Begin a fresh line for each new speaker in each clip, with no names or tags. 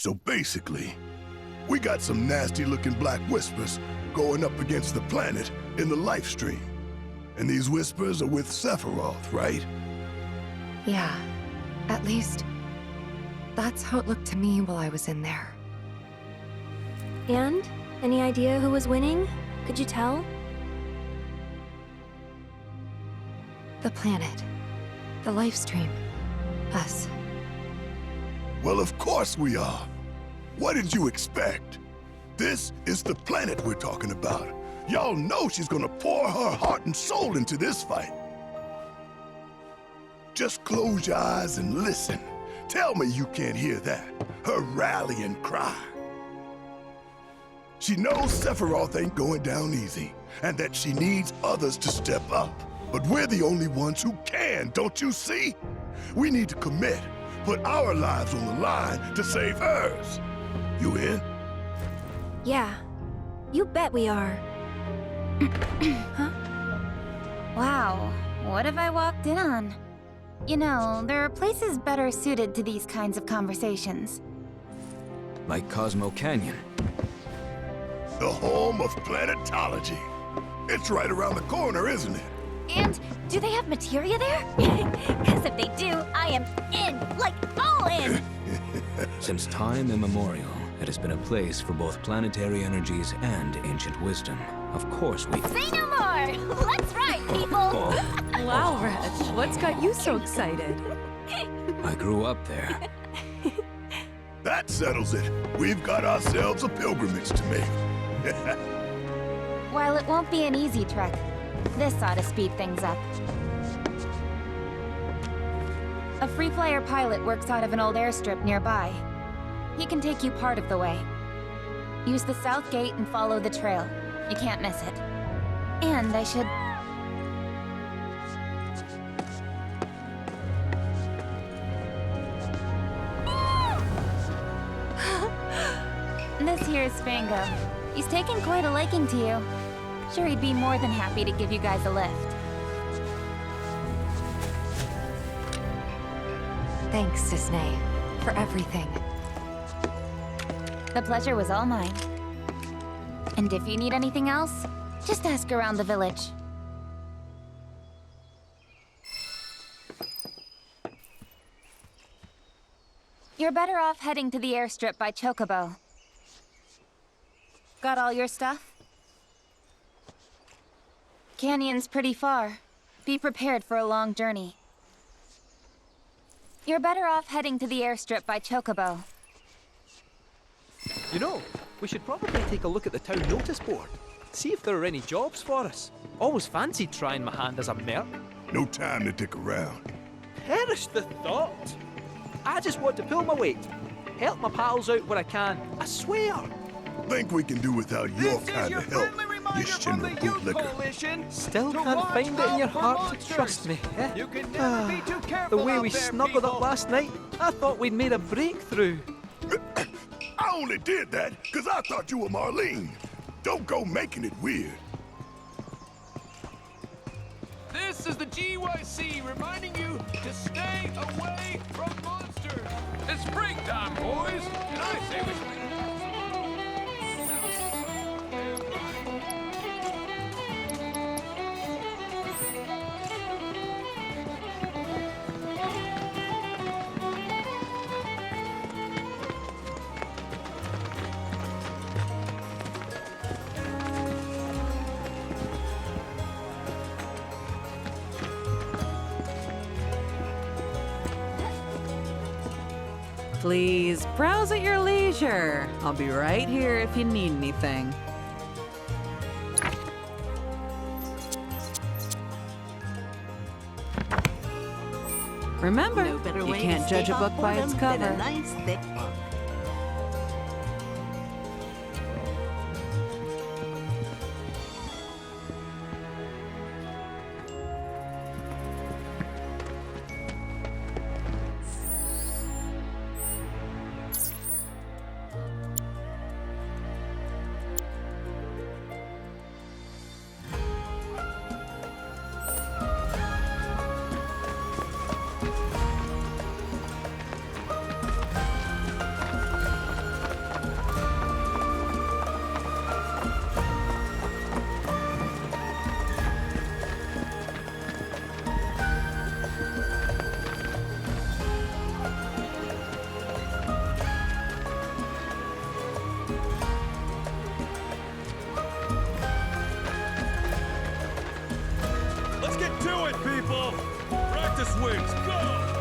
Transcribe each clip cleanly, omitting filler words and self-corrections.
So basically, we got some nasty-looking black whispers going up against the planet in the life stream. And these whispers are with Sephiroth, right?
Yeah, at least that's how it looked to me while I was in there.
And? Any idea who was winning? Could you tell?
The planet. The life stream. Us.
Well, of course we are. What did you expect? This is the planet we're talking about. Y'all know she's gonna pour her heart and soul into this fight. Just close your eyes and listen. Tell me you can't hear that. Her rallying cry. She knows Sephiroth ain't going down easy, and that she needs others to step up. But we're the only ones who can, don't you see? We need to commit, put our lives on the line to save hers. You in?
Yeah. You bet we are. Huh?
Wow, what have I walked in on? You know, there are places better suited to these kinds of conversations.
Like Cosmo Canyon.
The home of planetology. It's right around the corner, isn't it?
And do they have materia there? Because if they do, I am in, like all in!
Since time immemorial, it has been a place for both planetary energies and ancient wisdom. Of course we...
Say no more! Let's ride, people!
Wow, Reg, what's got you so excited?
I grew up there.
That settles it. We've got ourselves a pilgrimage to make.
While it won't be an easy trek, this ought to speed things up. A free flyer pilot works out of an old airstrip nearby. He can take you part of the way. Use the south gate and follow the trail. You can't miss it. And I should... This here's Fango. He's taken quite a liking to you. Sure, he'd be more than happy to give you guys a lift.
Thanks, Disney, for everything.
The pleasure was all mine. And if you need anything else, just ask around the village. You're better off heading to the airstrip by Chocobo. Got all your stuff? Canyon's pretty far. Be prepared for a long journey. You're better off heading to the airstrip by Chocobo.
You know, we should probably take a look at the town notice board. See if there are any jobs for us. Always fancied trying my hand as a merc.
No time to dick around.
Perish the thought! I just want to pull my weight. Help my pals out where I can. I swear!
Think we can do without your kind of help, you Shinra bootlicker.
Still can't find it in your heart to trust me, eh? The way we snuggled up last night, I thought we'd made a breakthrough.
I only did that because I thought you were Marlene. Don't go making it weird.
This is the GYC reminding you to stay away from monsters. It's springtime, boys, and I say we should...
Please, browse at your leisure. I'll be right here if you need anything. Remember, you can't judge a book by its cover.
A nice thick book.
Practice wins, go!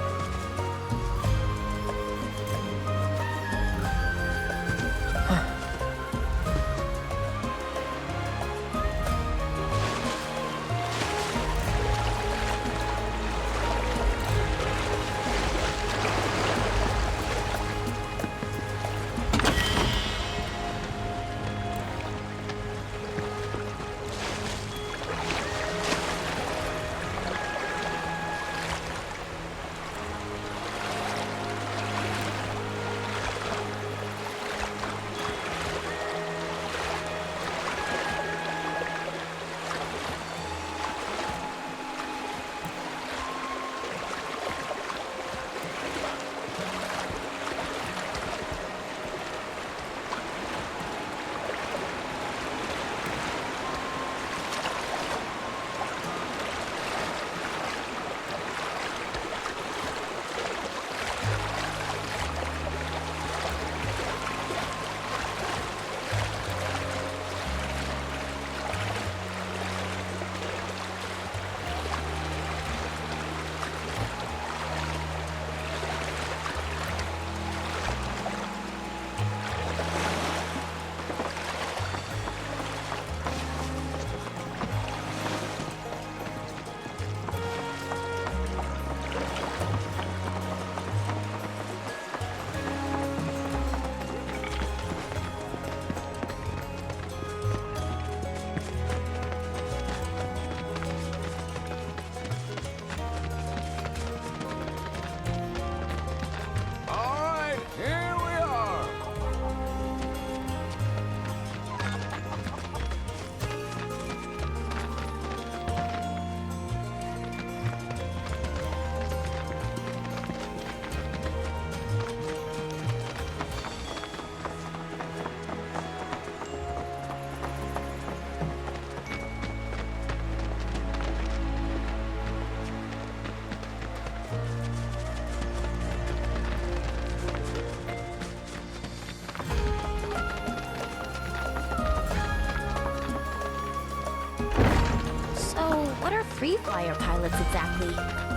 Free flyer pilots exactly?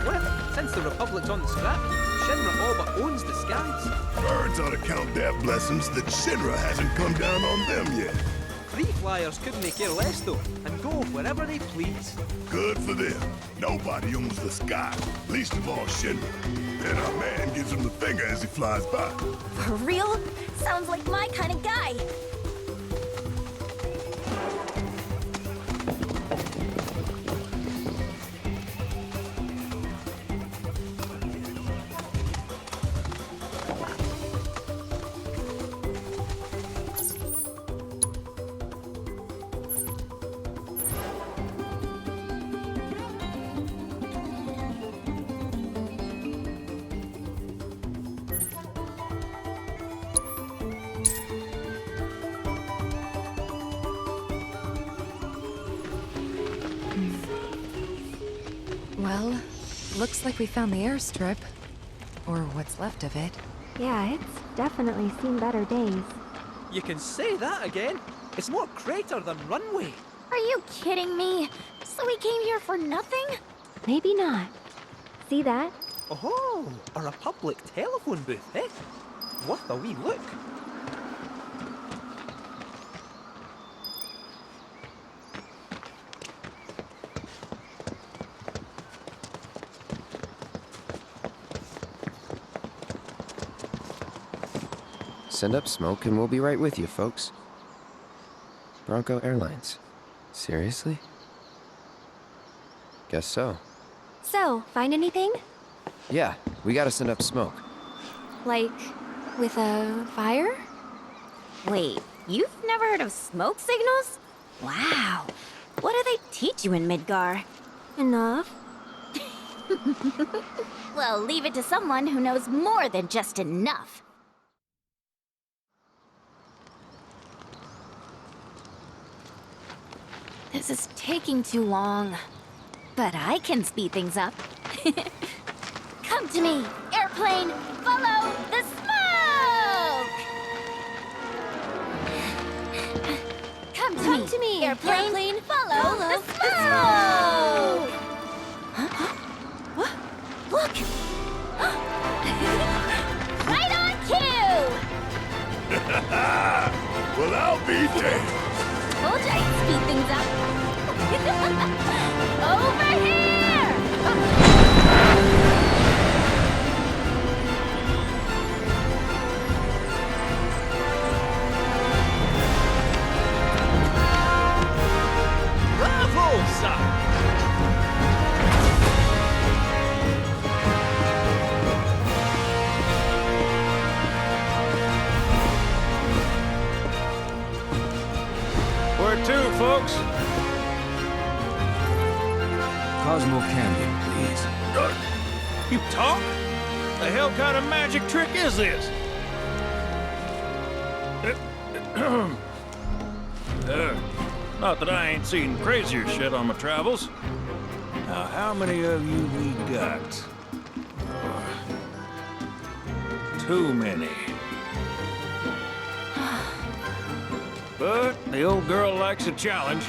Well, since the Republic's on the scrap heap, Shinra all but owns the skies.
Birds ought to count their blessings that Shinra hasn't come down on them yet.
Free flyers couldn't they care less though, and go wherever they please.
Good for them. Nobody owns the sky, least of all Shinra. And our man gives him the finger as he flies by.
For real? Sounds like my kind of guy.
Well, looks like we found the airstrip. Or what's left of it.
Yeah, it's definitely seen better days.
You can say that again. It's more crater than runway.
Are you kidding me? So we came here for nothing? Maybe not. See that?
Oh, a Republic telephone booth, eh? Worth a wee look.
Send up smoke and we'll be right with you, folks. Bronco Airlines. Seriously? Guess so.
So, find anything?
Yeah, we gotta send up smoke.
Like, with a fire? Wait, you've never heard of smoke signals? Wow. What do they teach you in Midgar? Enough. Well, leave it to someone who knows more than just enough. This is taking too long. But I can speed things up. Come to me, airplane! Follow the smoke! Come to me, airplane! Follow the smoke! Huh? What? Right on cue!
Well, I'll be damned.
Told you I'd speed things up. Over here!
Bravo, son!
Where to, folks?
Cosmo Canyon, please.
You talk? The hell kind of magic trick is this? Not that I ain't seen crazier shit on my travels. Now, how many of you we got? Too many. But the old girl likes a challenge.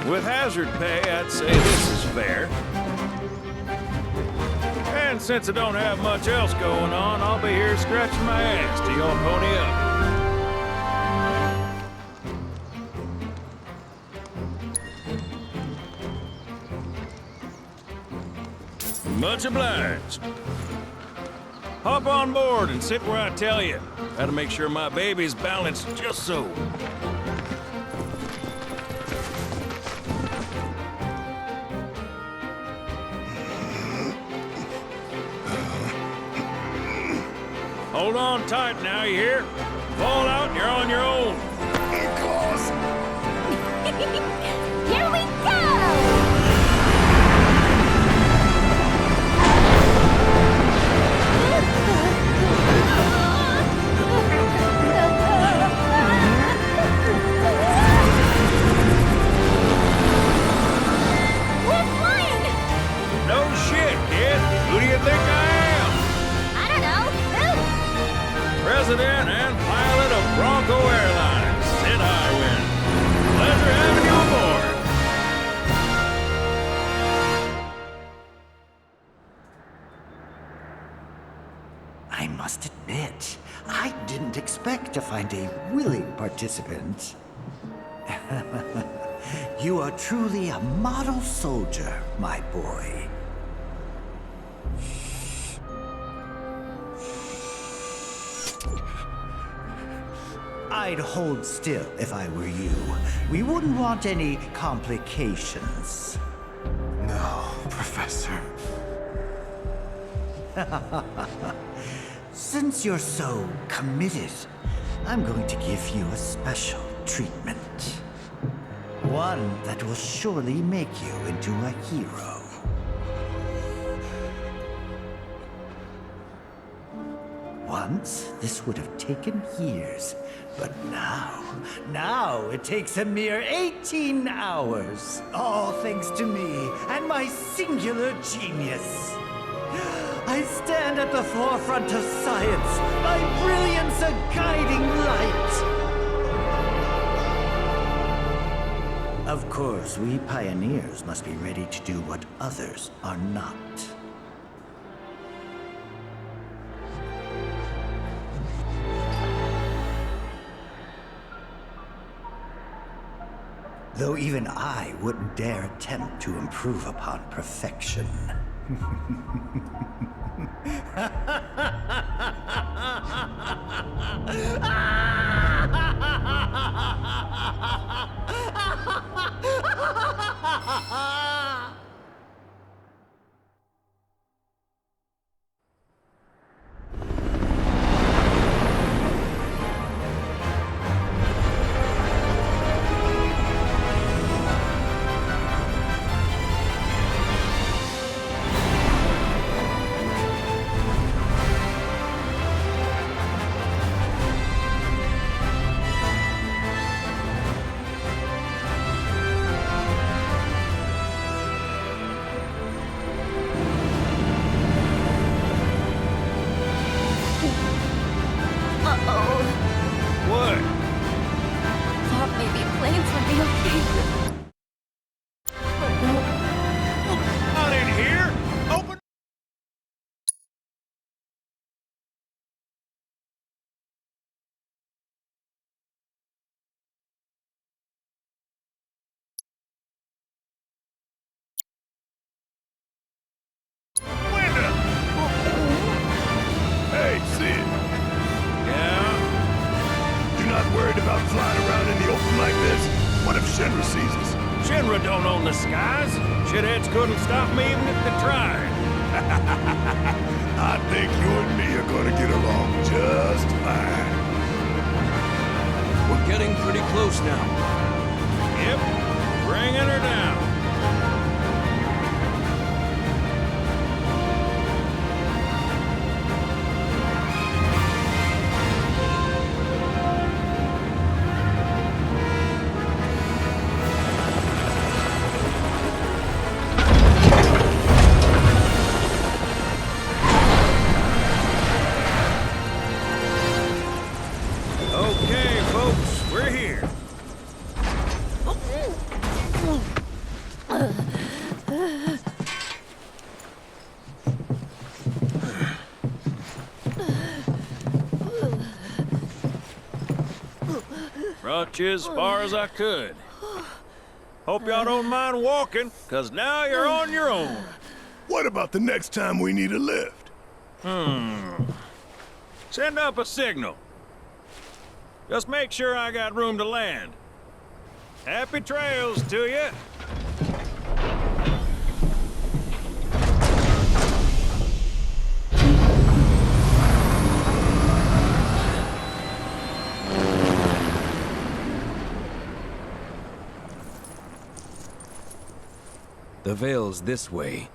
With hazard pay, I'd say this is fair. And since I don't have much else going on, I'll be here scratching my ass till y'all pony up. Much obliged. Hop on board and sit where I tell you. Gotta make sure my baby's balanced just so. Hold on tight now, you hear? Fall out and you're on your own.
Here we go! We're flying!
No shit, kid. Who do you think I am?
I don't know. Who?
President and pilot of Bronco Airlines, Sid Highwind. Pleasure having you aboard.
I must admit, I didn't expect to find a willing participant. You are truly a model soldier, my boy. I'd hold still if I were you. We wouldn't want any complications.
No, Professor.
Since you're so committed, I'm going to give you a special treatment. One that will surely make you into a hero. Once, this would have taken years, but now it takes a mere 18 hours. All thanks to me and my singular genius. I stand at the forefront of science, my brilliance a guiding light. Of course, we pioneers must be ready to do what others are not. Though even I wouldn't dare attempt to improve upon perfection.
the skies. Shitheads couldn't stop me even if they tried.
I think you and me are gonna get along just fine.
We're getting pretty close now.
Yep, bringing her down. Okay, folks, we're here. Brought you as far as I could. Hope y'all don't mind walking, 'cause now you're on your own.
What about the next time we need a lift?
Send up a signal. Just make sure I got room to land. Happy trails to you.
The Vale's this way.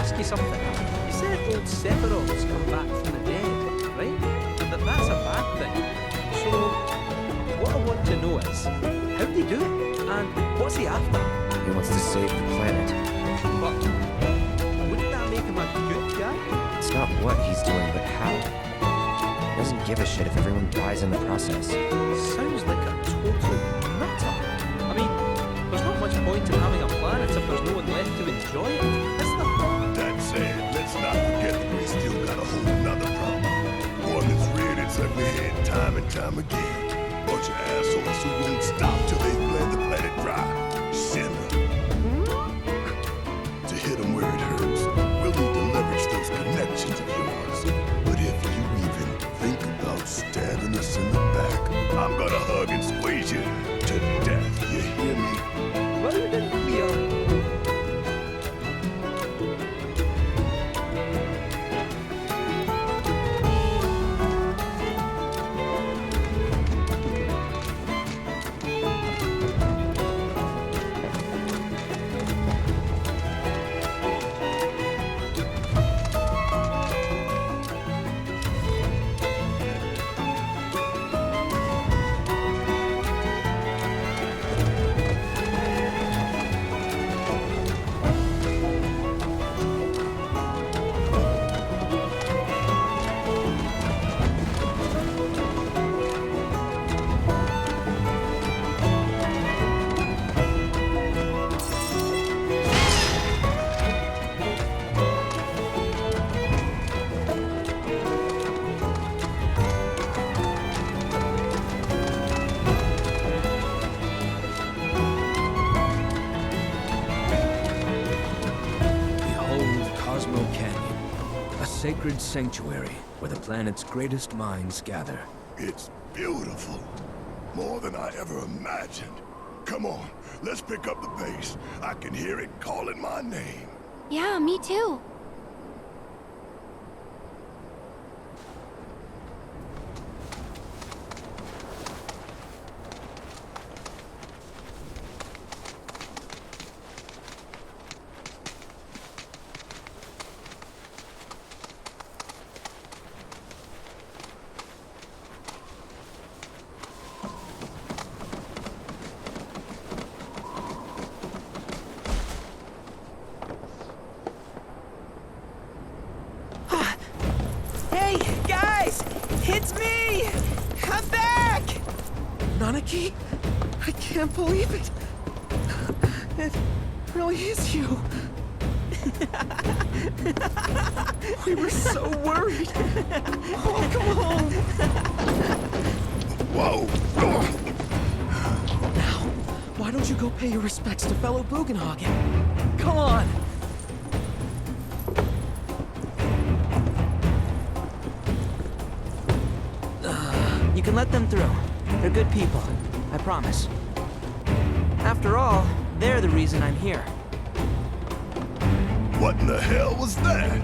ask you something. You said old Sephiroth's come back from the dead, right? And that's a bad thing. So, what I want to know is, how did he do it? And what's he after?
He wants to save the planet.
But wouldn't that make him a good guy?
It's not what he's doing, but how. He doesn't give a shit if everyone dies in the process.
Sounds like a total nutter. I mean, there's not much point in having a planet if there's no one left to enjoy it, is there?
That said, let's not forget that we still got a whole nother problem. One that's reared its ugly head time and time again. Bunch of assholes who won't stop till they bled the planet dry. Sinner. To hit them where it hurts, we'll need to leverage those connections of yours. But if you even think about stabbing us in the back, I'm gonna hug and squeeze you to death, you hear me?
Well, we are.
sacred sanctuary where the planet's greatest minds gather.
It's beautiful. More than I ever imagined. Come on, let's pick up the pace. I can hear it calling my name.
Yeah, me too.
Hey, guys! It's me! I'm back! Nanaki? I can't believe it! It really is you! We were so worried! Oh, come home!
Whoa!
Now, why don't you go pay your respects to fellow Bugenhagen? Come on! You can let them through. They're good people. I promise. After all, they're the reason I'm here.
What in the hell was that?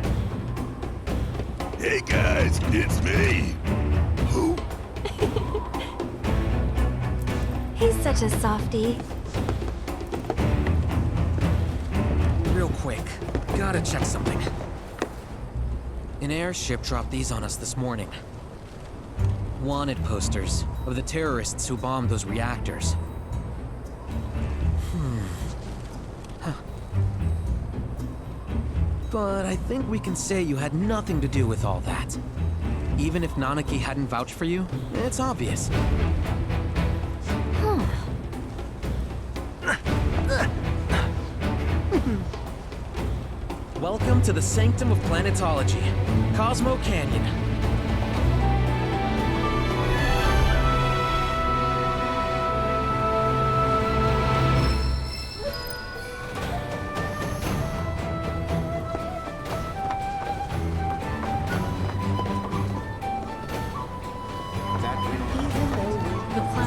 Hey guys, it's me! Who?
He's such a softie.
Real quick, gotta check something. An airship dropped these on us this morning. Wanted posters of the terrorists who bombed those reactors. Huh. But I think we can say you had nothing to do with all that. Even if Nanaki hadn't vouched for you, it's obvious. Welcome to the sanctum of planetology, Cosmo Canyon.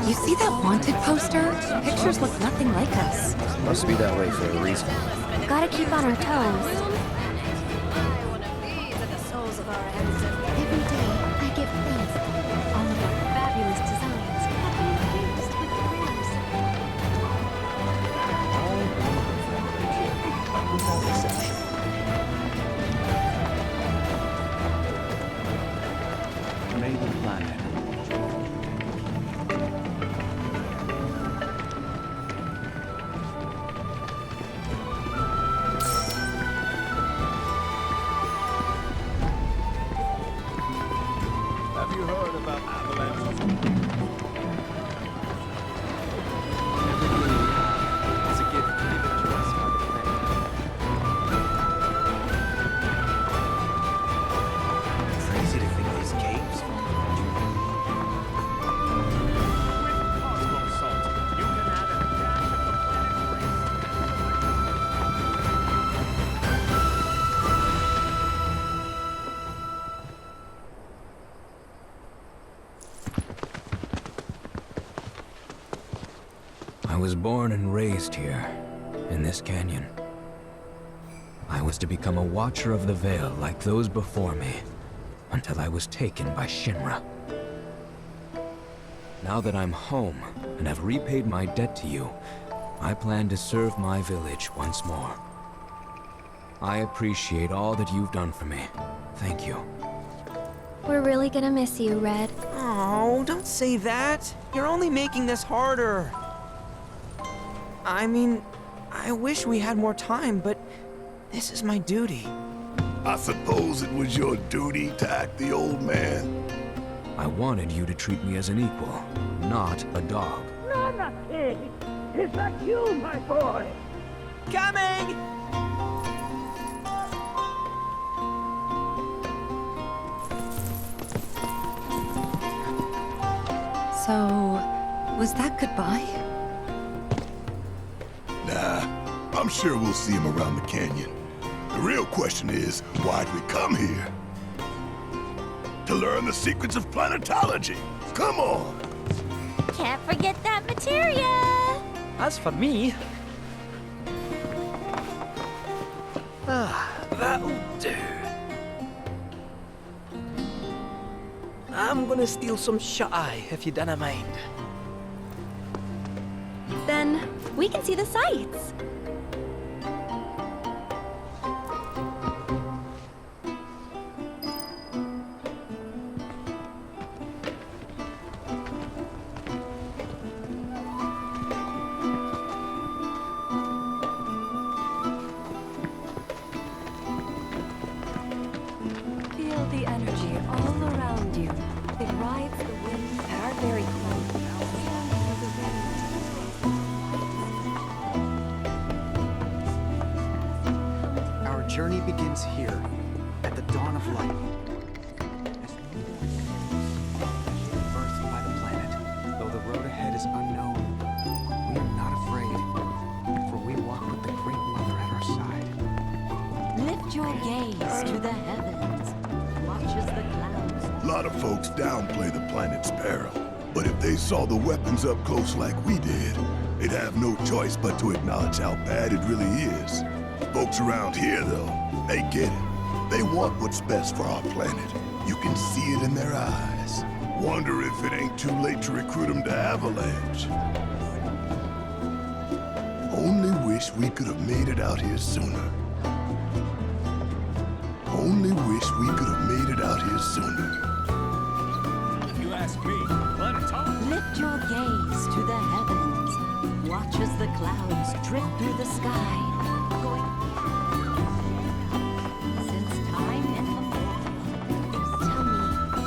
You see that wanted poster? Pictures look nothing like us.
Must be that way for a reason.
Gotta keep on our toes. Every day, I give thanks. All of our fabulous designs have been infused with prayers.
Maybe planet.
Have you heard about avalanches?
Everything we have is a gift given to us by the planet. Crazy to think these caves.
With Cosmo Salt, you can have a dash of the planet's
I was born and raised here, in this canyon. I was to become a watcher of the Veil like those before me, until I was taken by Shinra. Now that I'm home and have repaid my debt to you, I plan to serve my village once more. I appreciate all that you've done for me. Thank you.
We're really gonna miss you, Red.
Oh, don't say that. You're only making this harder. I mean, I wish we had more time, but this is my duty.
I suppose it was your duty to act the old man.
I wanted you to treat me as an equal, not a dog.
Nanaki! Is that you, my boy?
Coming!
So, was that goodbye?
Nah, I'm sure we'll see him around the canyon. The real question is, why'd we come here? to learn the secrets of planetology. Come on!
Can't forget that materia!
As for me... that'll do. I'm gonna steal some shut-eye, if you dinna mind.
Then we can see the sights.
Feel the energy all around you. It rides the wind at our very close.
Our journey begins here, at the dawn of light. Birthed by the planet, though the road ahead is unknown, we are not afraid, for we walk with the Great Mother at our side.
Lift your gaze to the heavens. Watch as the clouds.
A lot of folks downplay the planet's peril, but if they saw the weapons up close like we did, they'd have no choice but to acknowledge how bad it really is. Folks around here, though, they get it. They want what's best for our planet. You can see it in their eyes. Wonder if it ain't too late to recruit them to Avalanche. Only wish we could have made it out here sooner. Only wish we could have made it out here sooner.
If you ask me, planetology.
Lift your gaze to the heavens. Watch as the clouds drift through the sky. Since time immemorial.
Tell me,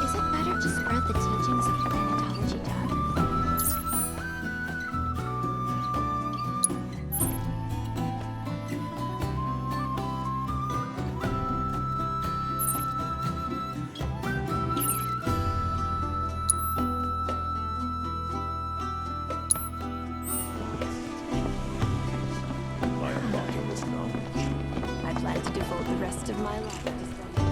is it better to spread the teachings of planetology to others?
I am mocking this knowledge.
I plan to devote the rest of my life to studying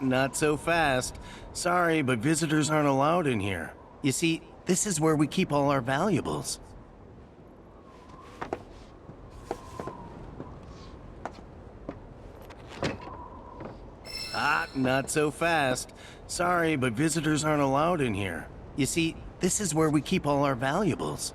Not so fast. Sorry, but visitors aren't allowed in here. You see, this is where we keep all our valuables. Not so fast. Sorry, but visitors aren't allowed in here. You see, this is where we keep all our valuables.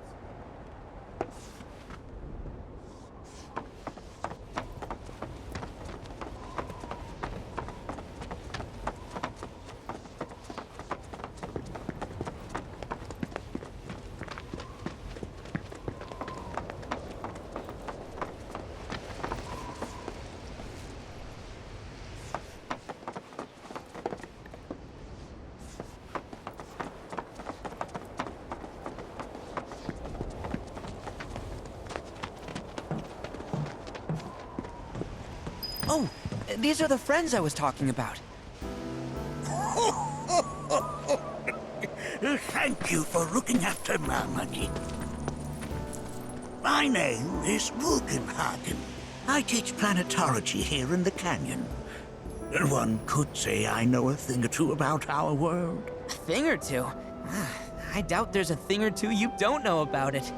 Oh, these are the friends I was talking about.
Thank you for looking after Mamaki. My name is Bugenhagen. I teach planetology here in the canyon. One could say I know a thing or two about our world.
A thing or two? I doubt there's a thing or two you don't know about it.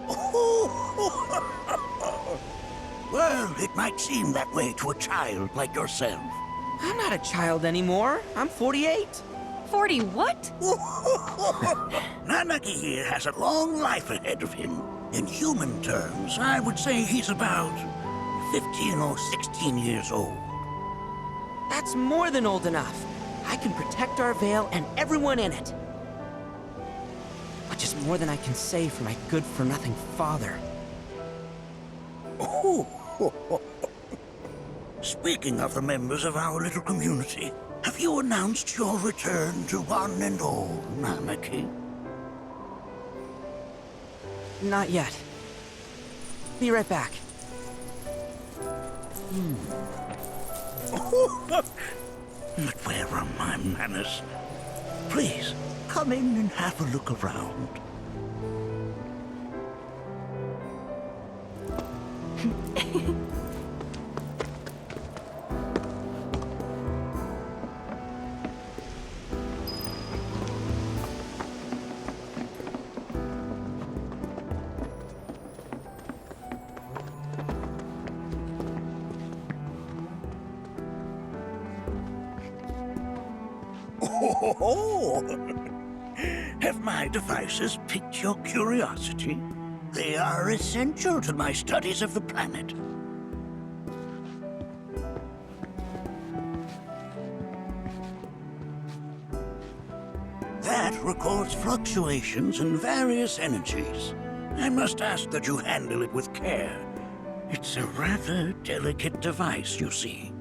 Well, it might seem that way to a child like yourself.
I'm not a child anymore. I'm 48.
40 what?
Nanaki here has a long life ahead of him. In human terms, I would say he's about 15 or 16 years old.
That's more than old enough. I can protect our Vale and everyone in it. Which is more than I can say for my good-for-nothing father.
Oh. Speaking of the members of our little community, have you announced your return to one and all monarchy?
Not yet. Be right back.
But where are my manners? Please, come in and have a look around. Oh, have my devices piqued your curiosity? They are essential to my studies of the planet. That records fluctuations in various energies. I must ask that you handle it with care. It's a rather delicate device, you see.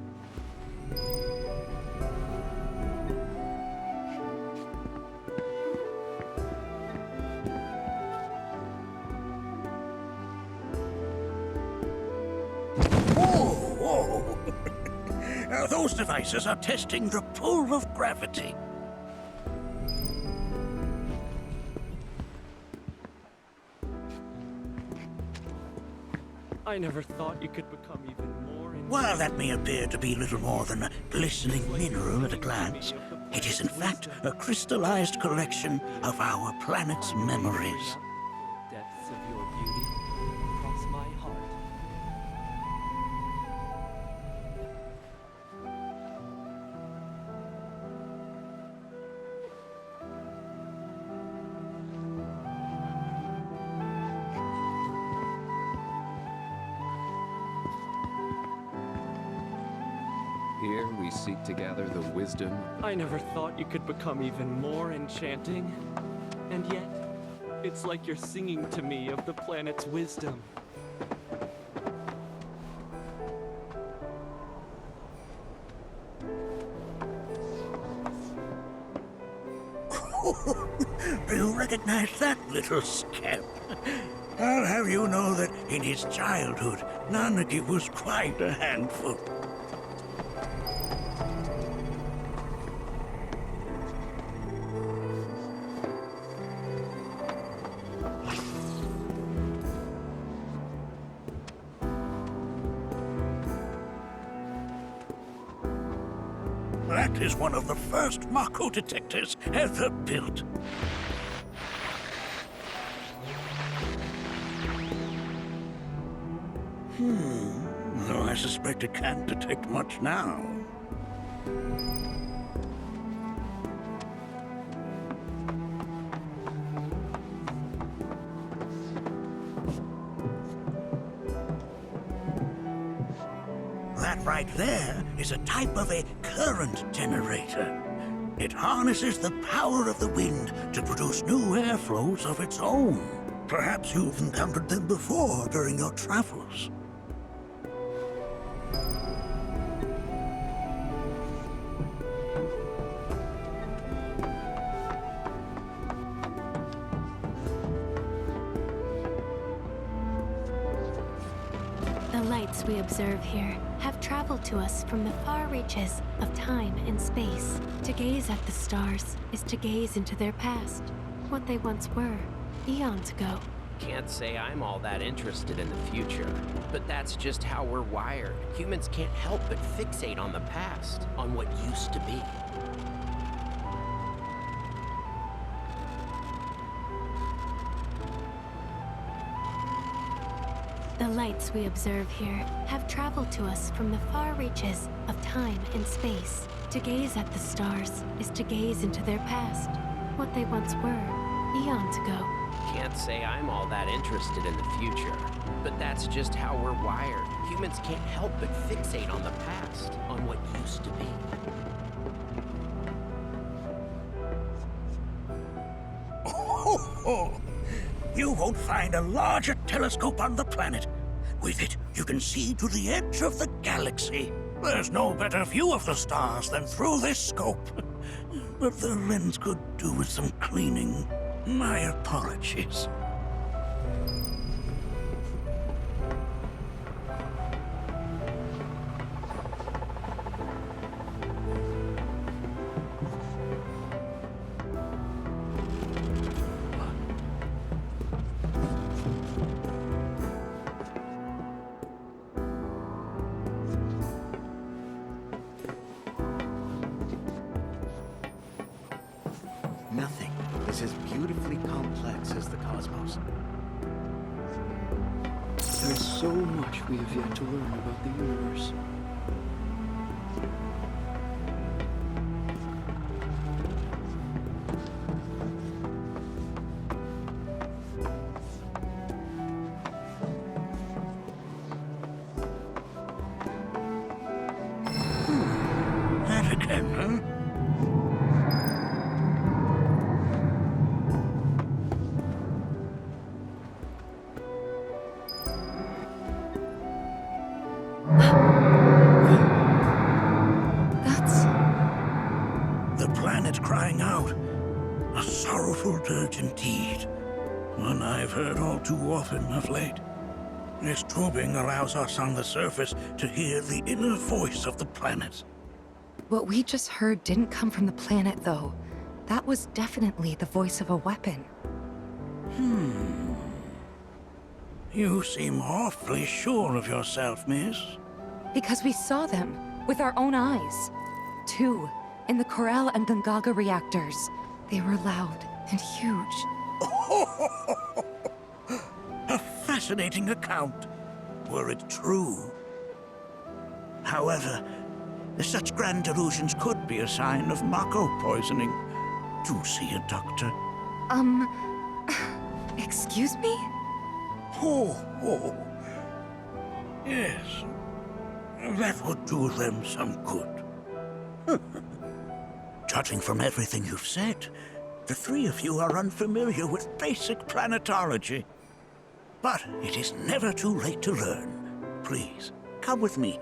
Now, those devices are testing the pull of gravity.
I never thought you could become even more...
While that may appear to be little more than a glistening mineral at a glance, it is in fact a crystallized collection of our planet's memories.
Depths of your beauty cross my heart.
Here we seek to gather the wisdom.
I never thought you could become even more enchanting. And yet, it's like you're singing to me of the planet's wisdom.
Do you recognize that little scamp? I'll have you know that in his childhood, Nanaki was quite a handful. That is one of the first Mako detectors ever built. Though I suspect it can't detect much now. That right there is a type of a current generator. It harnesses the power of the wind to produce new airflows of its own. Perhaps you've encountered them before during your travels.
The lights we observe here have traveled to us from the far reaches of time and space. To gaze at the stars is to gaze into their past, what they once were, eons ago.
Can't say I'm all that interested in the future, but that's just how we're wired. Humans can't help but fixate on the past, on what used to be.
The lights we observe here have traveled to us from the far reaches of time and space. To gaze at the stars is to gaze into their past, what they once were, eons ago.
Can't say I'm all that interested in the future, but that's just how we're wired. Humans can't help but fixate on the past, on what used to be.
Oh, you won't find a larger telescope on the planet. With it, you can see to the edge of the galaxy. There's no better view of the stars than through this scope. But the lens could do with some cleaning. My apologies.
Nothing is as beautifully complex as the cosmos.
There is so much we have yet to learn about the universe.
That again, huh? The planet crying out. A sorrowful dirge indeed. One I've heard all too often of late. This tubing allows us on the surface to hear the inner voice of the planet.
What we just heard didn't come from the planet, though. That was definitely the voice of a weapon.
You seem awfully sure of yourself, miss.
Because we saw them with our own eyes. 2, in the Corel and Gungaga reactors. They were loud and huge.
A fascinating account, were it true. However, such grand delusions could be a sign of Mako poisoning. Do see a doctor.
Excuse me?
Oh. Yes. That would do them some good. Judging from everything you've said, the three of you are unfamiliar with basic planetology. But it is never too late to learn. Please, come with me.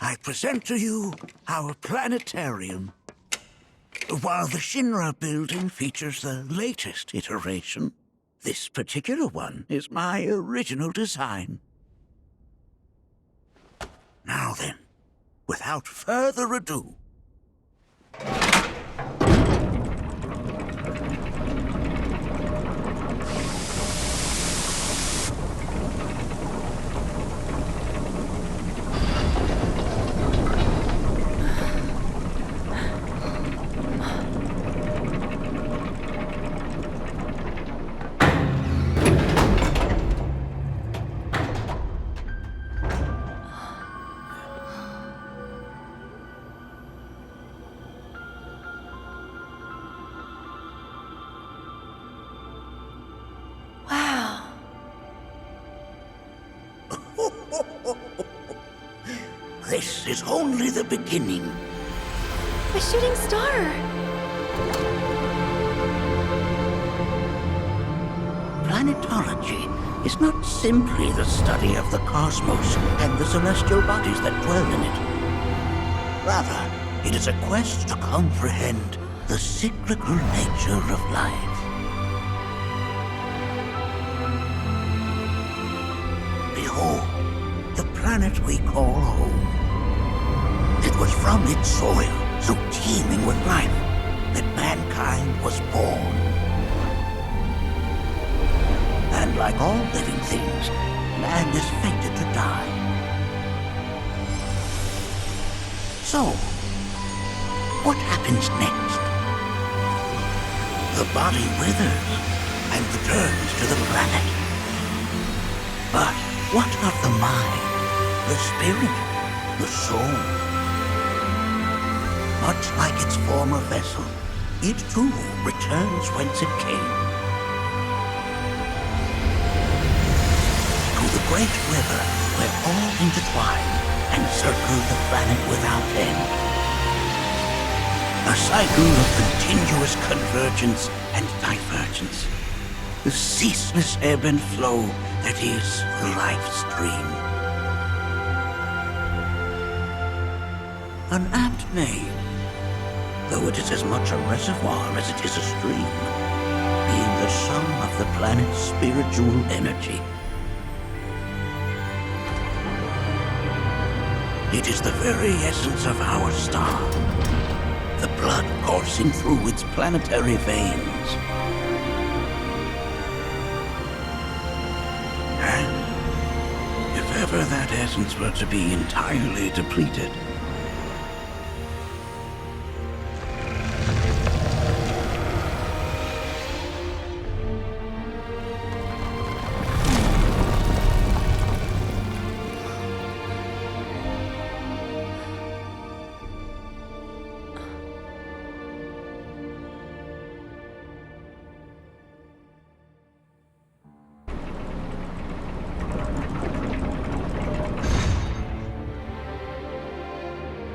I present to you our planetarium. While the Shinra building features the latest iteration, this particular one is my original design. Now then, without further ado, this is only the beginning.
A shooting star!
Planetology is not simply the study of the cosmos and the celestial bodies that dwell in it. Rather, it is a quest to comprehend the cyclical nature of life. Behold, the planet we call home. It was from its soil, so teeming with life, that mankind was born. And like all living things, man is fated to die. So, what happens next? The body withers and returns to the planet. But what of the mind, the spirit, the soul? Much like its former vessel, it too returns whence it came. To the great river where all intertwine and circle the planet without end. A cycle of continuous convergence and divergence. The ceaseless ebb and flow that is the life stream. An apt name, though it is as much a reservoir as it is a stream, being the sum of the planet's spiritual energy. It is the very essence of our star, the blood coursing through its planetary veins. And if ever that essence were to be entirely depleted,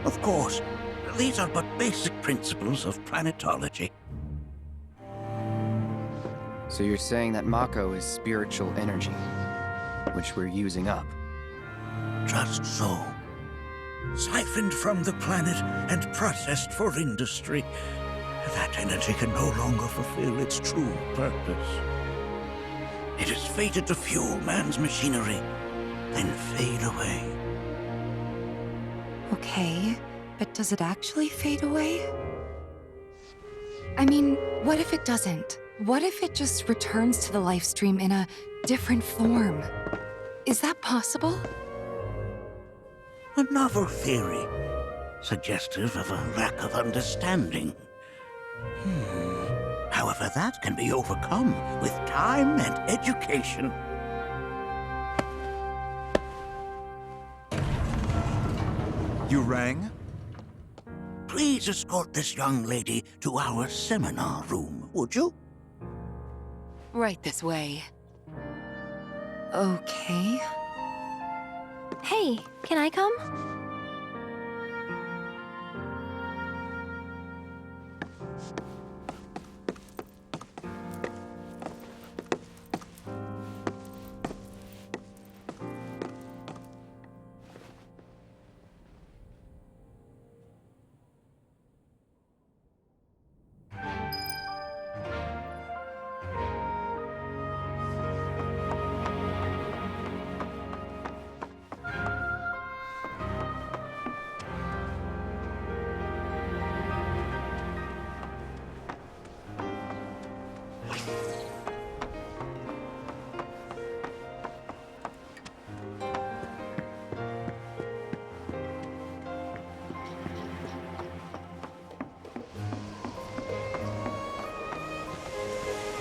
of course, these are but basic principles of planetology.
So you're saying that Mako is spiritual energy, which we're using up?
Just so. Siphoned from the planet and processed for industry, that energy can no longer fulfill its true purpose. It is fated to fuel man's machinery, then fade away.
Okay, but does it actually fade away? I mean, what if it doesn't? What if it just returns to the life stream in a different form? Is that possible?
A novel theory, suggestive of a lack of understanding. However, that can be overcome with time and education.
You rang?
Please escort this young lady to our seminar room, would you?
Right this way. Okay.
Hey, can I come?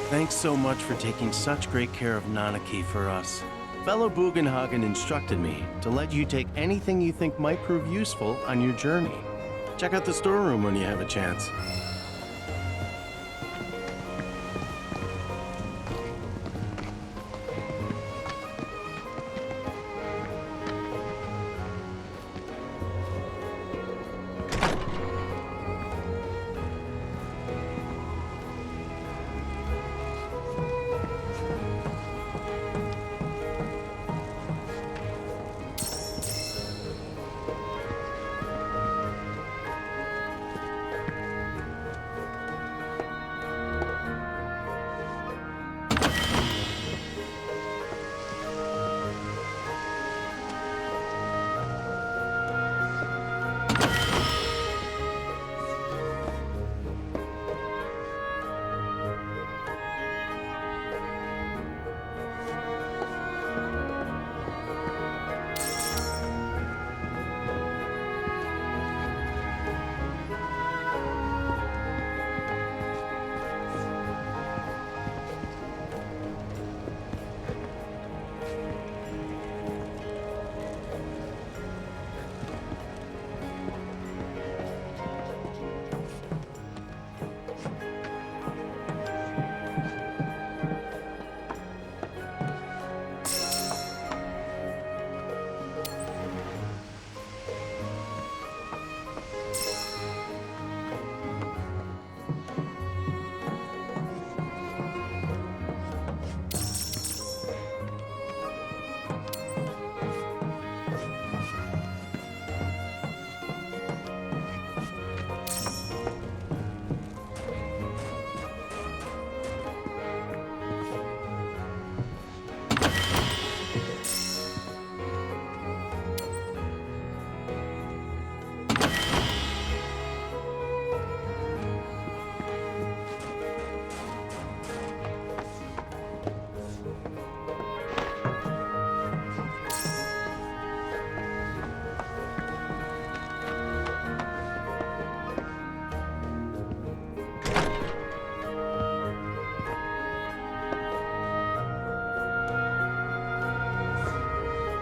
Thanks so much for taking such great care of Nanaki for us. Fellow Bugenhagen instructed me to let you take anything you think might prove useful on your journey. Check out the storeroom when you have a chance.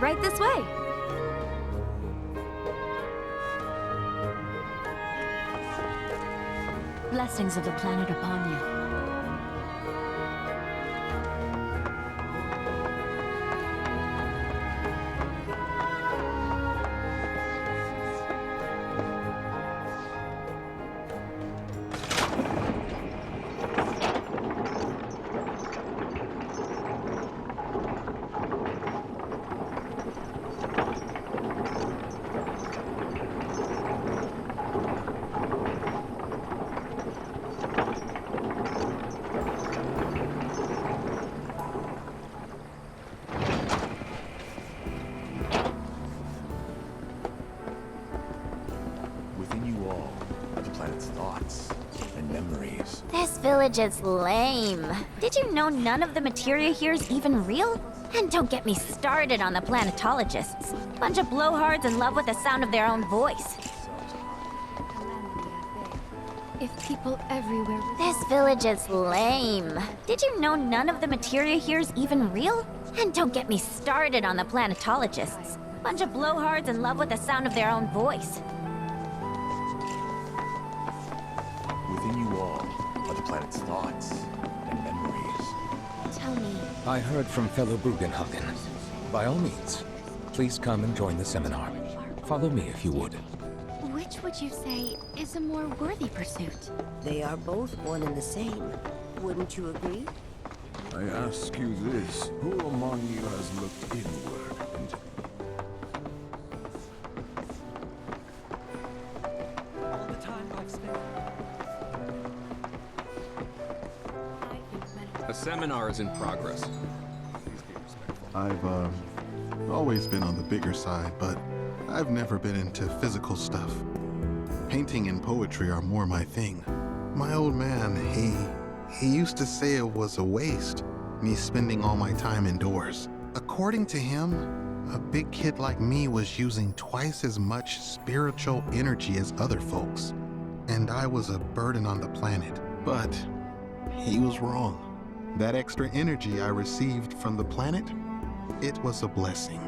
Right this way.
Blessings of the planet upon you.
Within you all are the planet's thoughts and memories.
This village is lame. Did you know none of the materia here is even real? And don't get me started on the planetologists. Bunch of blowhards in love with the sound of their own voice.
If people everywhere...
This village is lame. Did you know none of the materia here is even real? And don't get me started on the planetologists. Bunch of blowhards in love with the sound of their own voice.
Within you all are the planet's thoughts and memories.
Tell me.
I heard from fellow Bugenhagen. By all means, please come and join the seminar. Follow me if you would.
Which would you say is a more worthy pursuit?
They are both one and the same. Wouldn't you agree?
I ask you this, who among you has looked inward into
All the time I've spent...
A seminar is in progress.
I've always been on the bigger side, but I've never been into physical stuff. Painting and poetry are more my thing. My old man, he used to say it was a waste, me spending all my time indoors. According to him, a big kid like me was using twice as much spiritual energy as other folks, and I was a burden on the planet. But he was wrong. That extra energy I received from the planet, it was a blessing.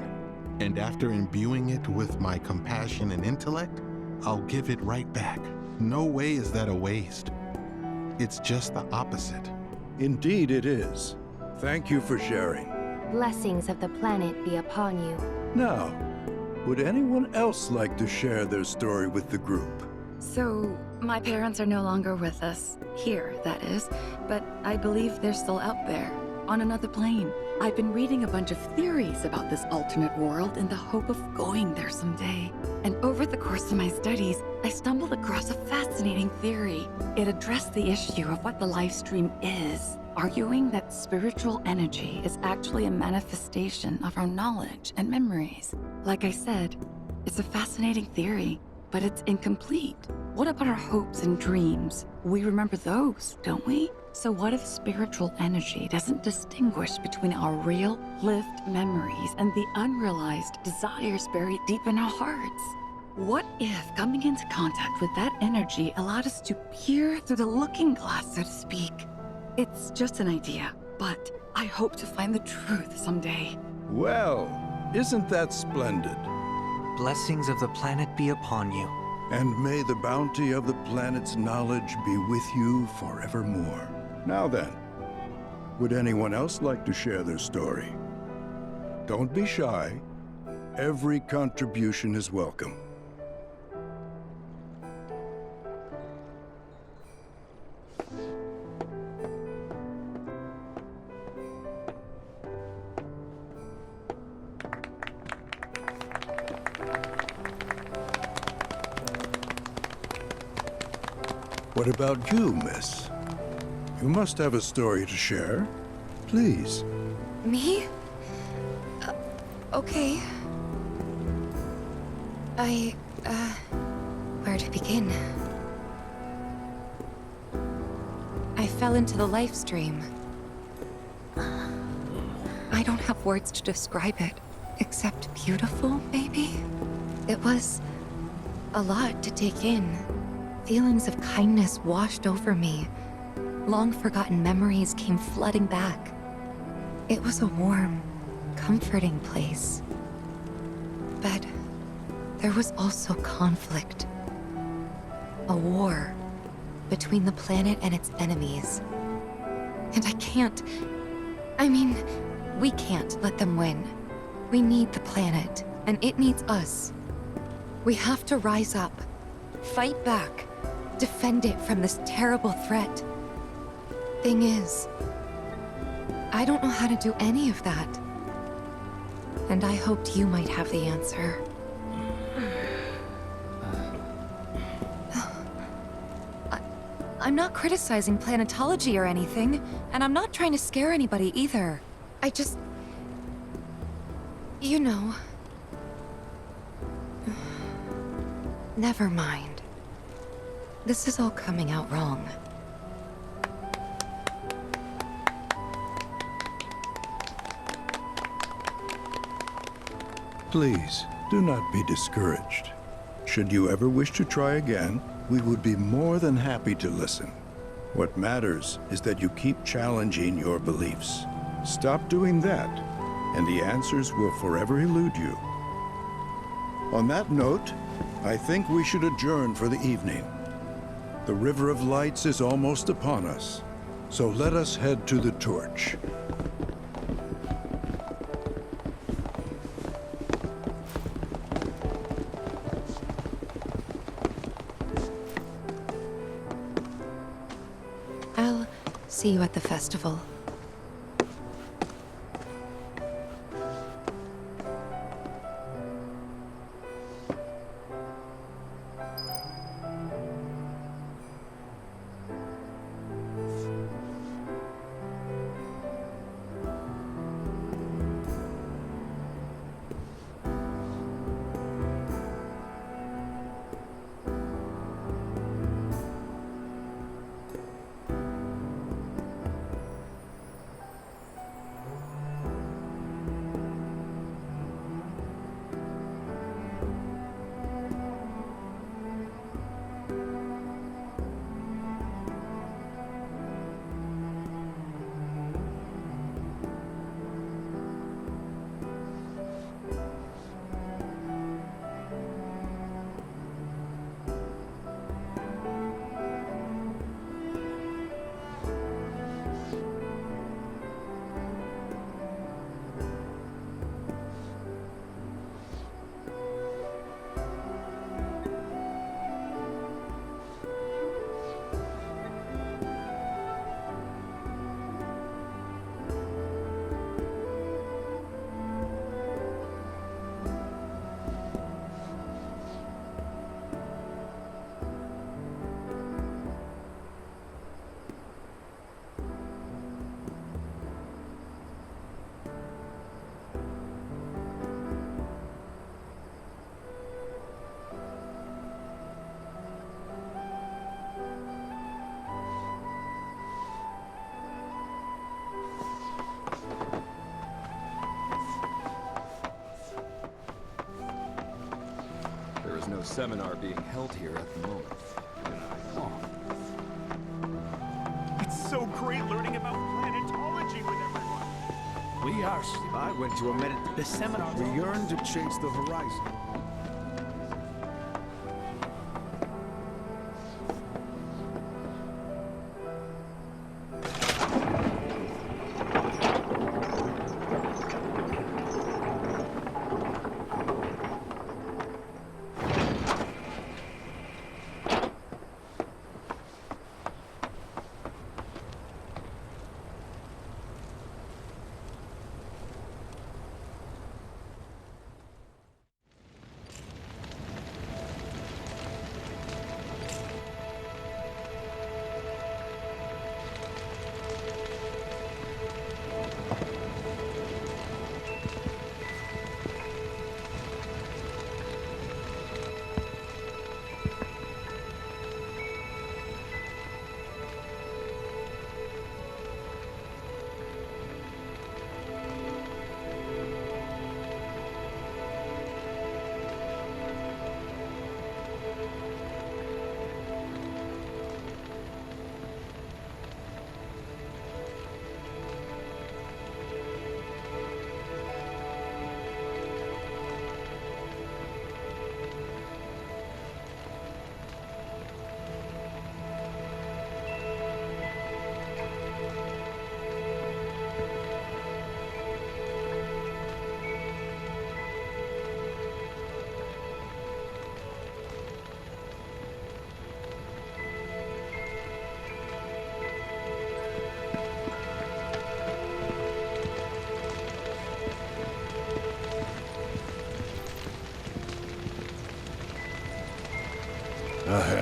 And after imbuing it with my compassion and intellect, I'll give it right back. No way is that a waste. It's just the opposite.
Indeed it is. Thank you for sharing.
Blessings of the planet be upon you.
Now, would anyone else like to share their story with the group?
So, my parents are no longer with us. Here, that is. But I believe they're still out there, on another plane. I've been reading a bunch of theories about this alternate world in the hope of going there someday. And over the course of my studies, I stumbled across a fascinating theory. It addressed the issue of what the life stream is, arguing that spiritual energy is actually a manifestation of our knowledge and memories. Like I said, it's a fascinating theory, but it's incomplete. What about our hopes and dreams? We remember those, don't we? So what if spiritual energy doesn't distinguish between our real, lived memories and the unrealized desires buried deep in our hearts? What if coming into contact with that energy allowed us to peer through the looking glass, so to speak? It's just an idea, but I hope to find the truth someday.
Well, isn't that splendid?
Blessings of the planet be upon you.
And may the bounty of the planet's knowledge be with you forevermore. Now then, would anyone else like to share their story? Don't be shy. Every contribution is welcome. What about you, miss? You must have a story to share. Please.
Me? Okay. Where to begin? I fell into the life stream. I don't have words to describe it, except beautiful, maybe? It was a lot to take in. Feelings of kindness washed over me. Long-forgotten memories came flooding back. It was a warm, comforting place. But there was also conflict. A war between the planet and its enemies. And we can't let them win. We need the planet, and it needs us. We have to rise up, fight back, defend it from this terrible threat. Thing is, I don't know how to do any of that. And I hoped you might have the answer. I'm not criticizing planetology or anything, and I'm not trying to scare anybody either. I just... You know... Never mind. This is all coming out wrong.
Please, do not be discouraged. Should you ever wish to try again, we would be more than happy to listen. What matters is that you keep challenging your beliefs. Stop doing that, and the answers will forever elude you. On that note, I think we should adjourn for the evening. The River of Lights is almost upon us, so let us head to the torch.
I'll see you at the festival.
There is no seminar being held here at the moment.
It's so great learning about planetology with everyone.
We are. I went to the seminar. We yearn to chase the horizon.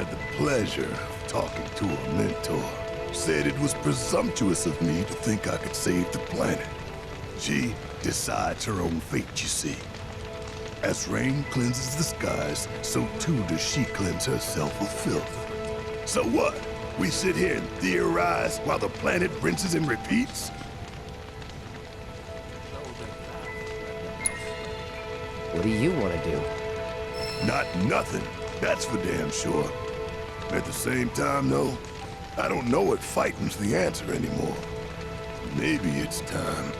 had the pleasure of talking to her mentor. Said it was presumptuous of me to think I could save the planet. She decides her own fate, you see. As rain cleanses the skies, so too does she cleanse herself of filth. So what? We sit here and theorize while the planet rinses and repeats?
What do you want to do?
Not nothing, that's for damn sure. At the same time, though, I don't know if fighting's the answer anymore. Maybe it's time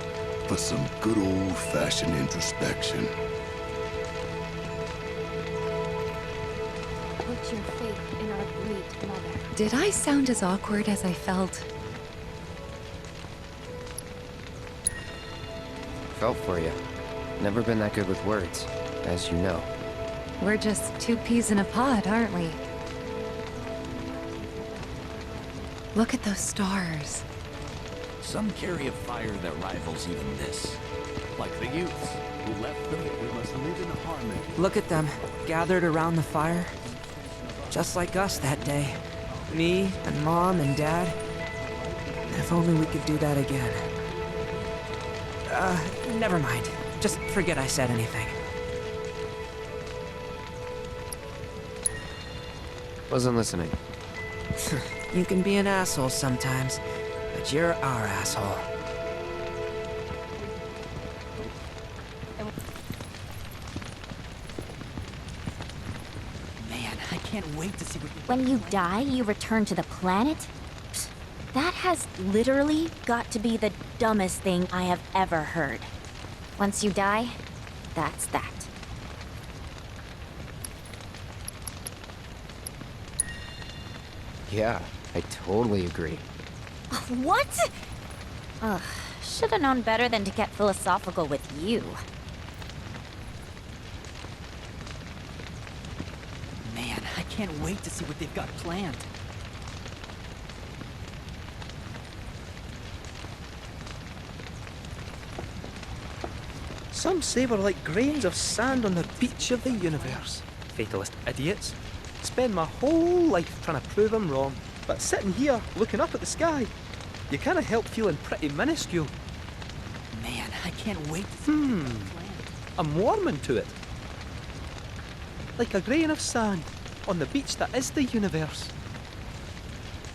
for some good old-fashioned introspection.
Put your faith in our great mother.
Did I sound as awkward as I felt?
Felt for you. Never been that good with words, as you know.
We're just two peas in a pod, aren't we? Look at those stars.
Some carry a fire that rivals even this. Like the youths who left them. We must live in harmony.
Look at them, gathered around the fire. Just like us that day. Me and Mom and Dad. If only we could do that again. Never mind. Just forget I said anything.
Wasn't listening.
You can be an asshole sometimes, but you're our asshole.
Man, I can't wait to see what...
When you die, you return to the planet? Psst, that has literally got to be the dumbest thing I have ever heard. Once you die, that's that.
Yeah, I totally agree.
What? Ugh, should have known better than to get philosophical with you.
Man, I can't wait to see what they've got planned.
Some say we're like grains of sand on the beach of the universe. Fatalist idiots. Spend my whole life trying to prove I'm wrong, but sitting here, looking up at the sky, you can't help feeling pretty minuscule.
Man, I can't wait to see
I'm warming to it. Like a grain of sand on the beach that is the universe.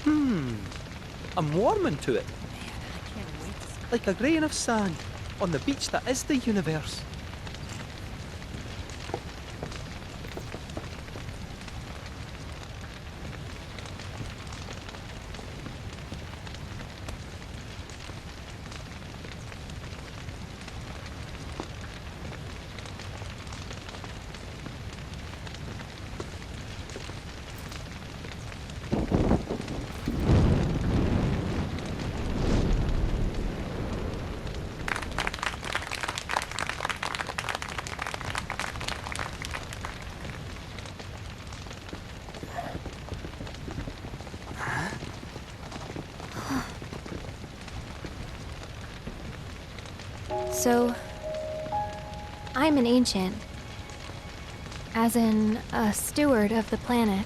I'm warming to it.
Man, I can't wait to see...
Like a grain of sand on the beach that is the universe.
So, I'm an ancient. As in, a steward of the planet.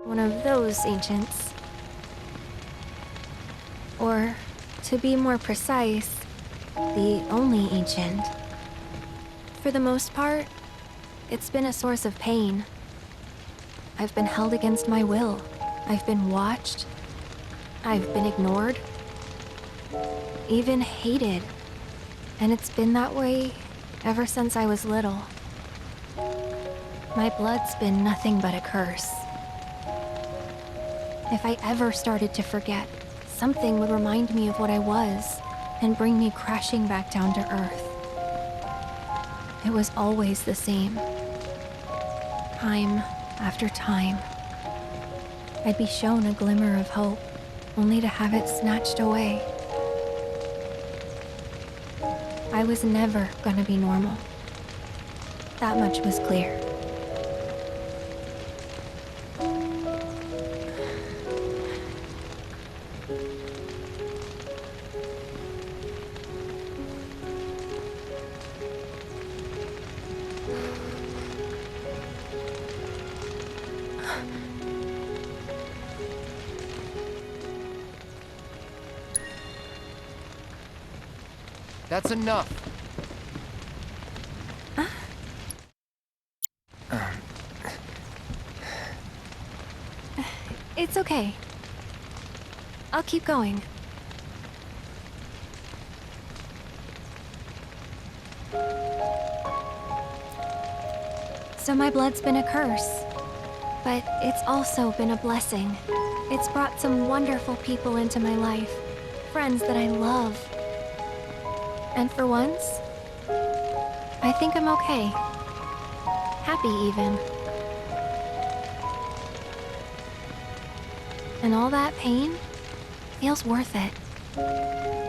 One of those ancients. Or, to be more precise, the only ancient. For the most part, it's been a source of pain. I've been held against my will. I've been watched. I've been ignored. Even hated. And it's been that way ever since I was little. My blood's been nothing but a curse. If I ever started to forget, something would remind me of what I was and bring me crashing back down to Earth. It was always the same. Time after time. I'd be shown a glimmer of hope, only to have it snatched away. I was never gonna be normal. That much was clear.
That's enough.
It's okay. I'll keep going. So my blood's been a curse. But it's also been a blessing. It's brought some wonderful people into my life. Friends that I love. And for once, I think I'm okay. Happy even. And all that pain feels worth it.